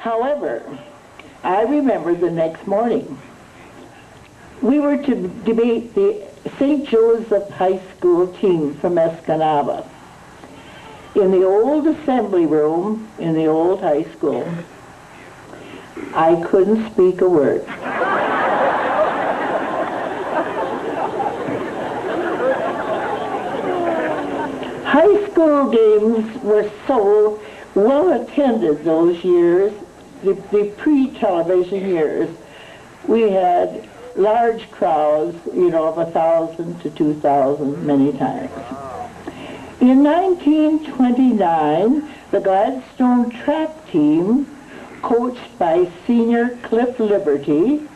However, I remember the next morning, we were to debate the St. Joseph High School team from Escanaba in the old assembly room in the old high school. I couldn't speak a word. High school games were so well attended those years, the pre-television years. We had large crowds, you know, of 1,000 to 2,000 many times. In 1929, the Gladstone track team, coached by senior Cliff Liberty,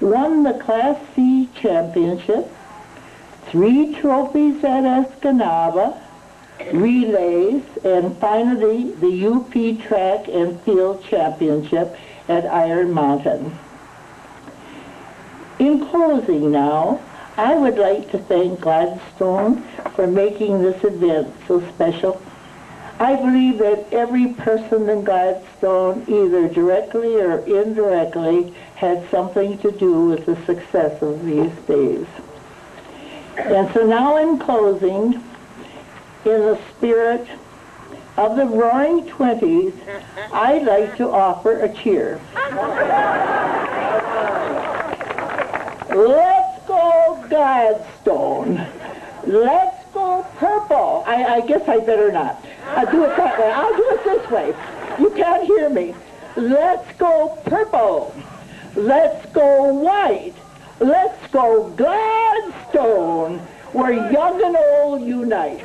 won the Class C championship, 3 trophies at Escanaba, relays, and finally the UP track and field championship at Iron Mountain. In closing now, I would like to thank Gladstone for making this event so special. I believe that every person in Gladstone, either directly or indirectly, had something to do with the success of these days. And so now in closing, in the spirit of the Roaring Twenties, I'd like to offer a cheer. Let's go Gladstone. Let's go purple. I guess I better not. I'll do it that way. I'll do it this way. You can't hear me. Let's go purple. Let's go white. Let's go Gladstone. Where young and old unite.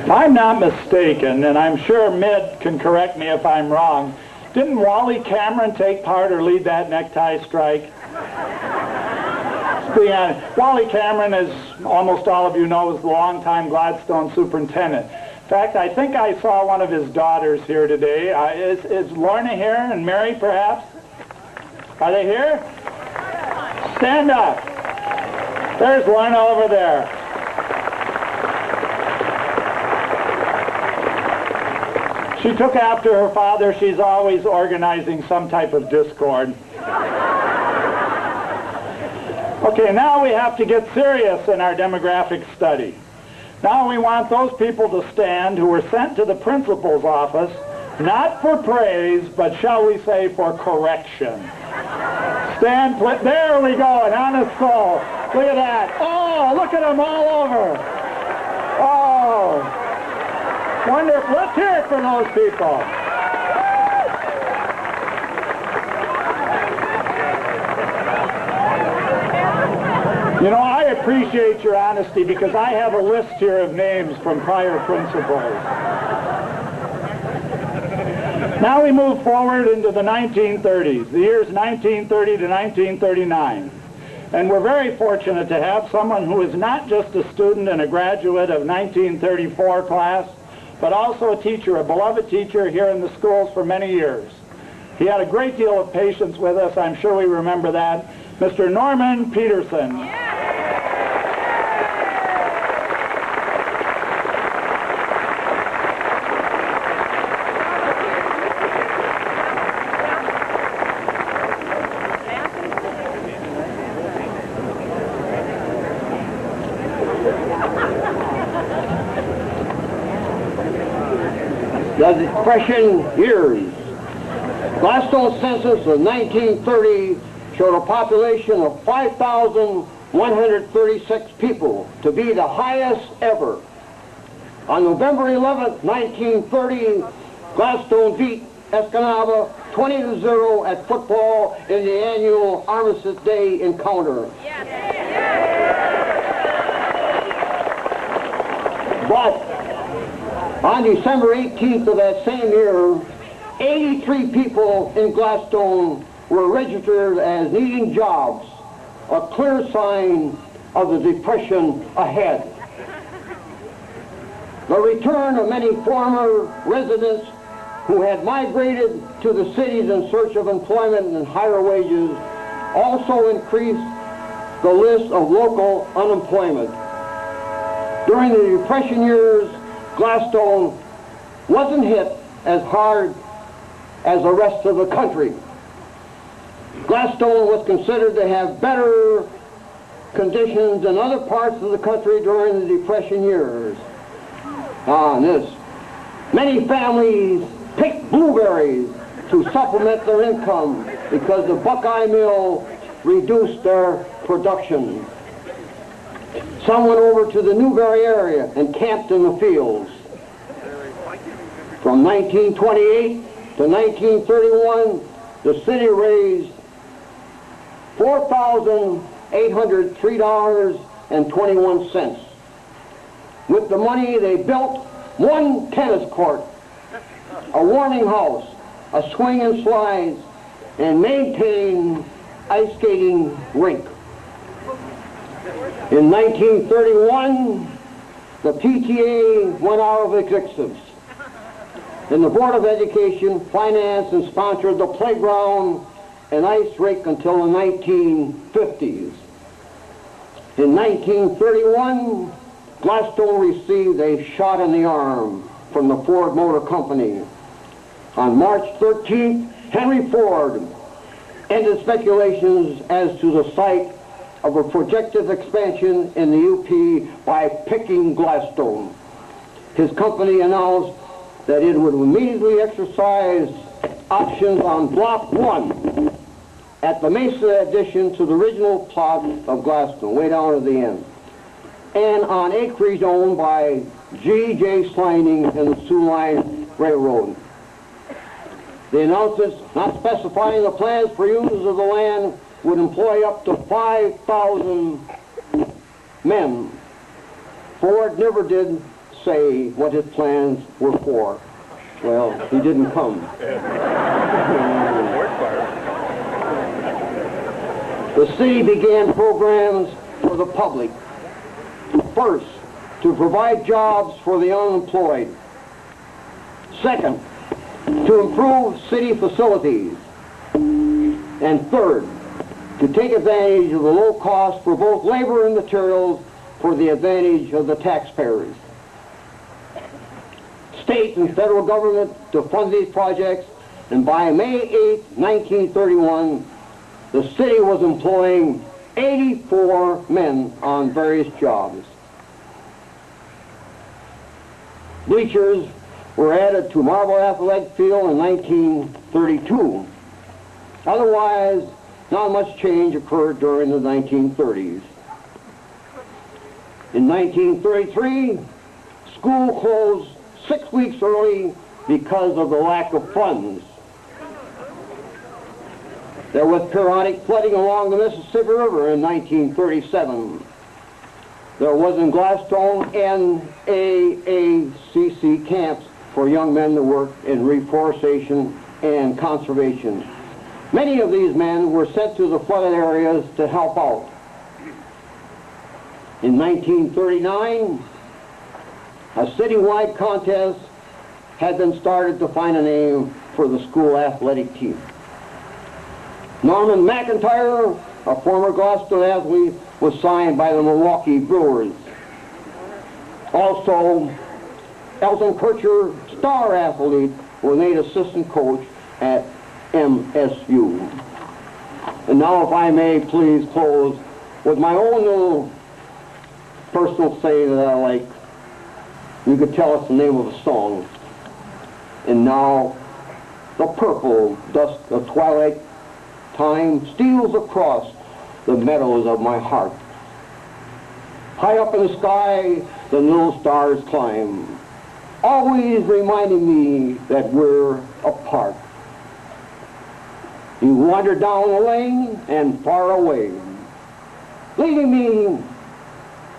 If I'm not mistaken, and I'm sure Mid can correct me if I'm wrong, didn't Wally Cameron take part or lead that necktie strike? Wally Cameron, as almost all of you know, was the longtime Gladstone superintendent. In fact, I think I saw one of his daughters here today. Is Lorna here, and Mary perhaps? Are they here? Stand up. There's Lorna over there. She took after her father. She's always organizing some type of discord. Okay, now we have to get serious in our demographic study. Now we want those people to stand who were sent to the principal's office, not for praise, but shall we say for correction. Stand, there we go, an honest soul. Look at that. Oh, look at them all over. Oh, wonderful. Let's hear it for those people. You know, I appreciate your honesty because I have a list here of names from prior principals. Now we move forward into the 1930s, the years 1930 to 1939. And we're very fortunate to have someone who is not just a student and a graduate of 1934 class, but also a teacher, a beloved teacher here in the schools for many years. He had a great deal of patience with us. I'm sure we remember that. Mr. Norman Peterson. The Depression years. Gladstone's census of 1930 showed a population of 5,136 people, to be the highest ever. On November 11th, 1930, Gladstone beat Escanaba 20-0 at football in the annual Armistice Day encounter. But on December 18th of that same year, 83 people in Gladstone were registered as needing jobs, a clear sign of the depression ahead. The return of many former residents who had migrated to the cities in search of employment and higher wages also increased the list of local unemployment. During the Depression years, Gladstone wasn't hit as hard as the rest of the country. Gladstone was considered to have better conditions than other parts of the country during the Depression years. Many families picked blueberries to supplement their income because the Buckeye Mill reduced their production. Some went over to the Newberry area and camped in the fields. From 1928 to 1931, the city raised $4,803.21. With the money, they built one tennis court, a warming house, a swing and slides, and maintained ice skating rink. In 1931, the PTA went out of existence, and the Board of Education financed and sponsored the playground and ice rink until the 1950s. In 1931, Gladstone received a shot in the arm from the Ford Motor Company. On March 13th, Henry Ford ended speculations as to the site of a projected expansion in the UP by picking Gladstone. His company announced that it would immediately exercise options on Block 1 at the Mesa addition to the original plot of Gladstone, way down at the end, and on acreage owned by G.J. Slining and the Sioux Line Railroad. The announcements, not specifying the plans for use of the land, would employ up to 5,000 men. Ford never did say what his plans were for. Well, he didn't come. The city began programs for the public. First, to provide jobs for the unemployed. Second, to improve city facilities. And third, to take advantage of the low cost for both labor and materials for the advantage of the taxpayers. State and federal government to fund these projects, and by May 8, 1931, the city was employing 84 men on various jobs. Bleachers were added to Marble Athletic Field in 1932. Otherwise, not much change occurred during the 1930s. In 1933, school closed 6 weeks early because of the lack of funds. There was periodic flooding along the Mississippi River in 1937. There was in Gladstone NAACC camps for young men to work in reforestation and conservation. Many of these men were sent to the flooded areas to help out. In 1939, a citywide contest had been started to find a name for the school athletic team. Norman McIntyre, a former Gladstone athlete, was signed by the Milwaukee Brewers. Also, Elton Kircher, star athlete, was made assistant coach at MSU. And now, if I may please close with my own little personal say that I like. You could tell us the name of a song. And now, the purple dusk of twilight time steals across the meadows of my heart. High up in the sky, the little stars climb, always reminding me that we're apart. You wander down the lane and far away, leaving me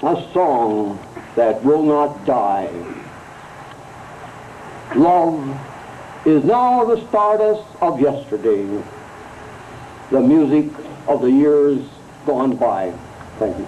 a song that will not die. Love is now the stardust of yesterday, the music of the years gone by. Thank you.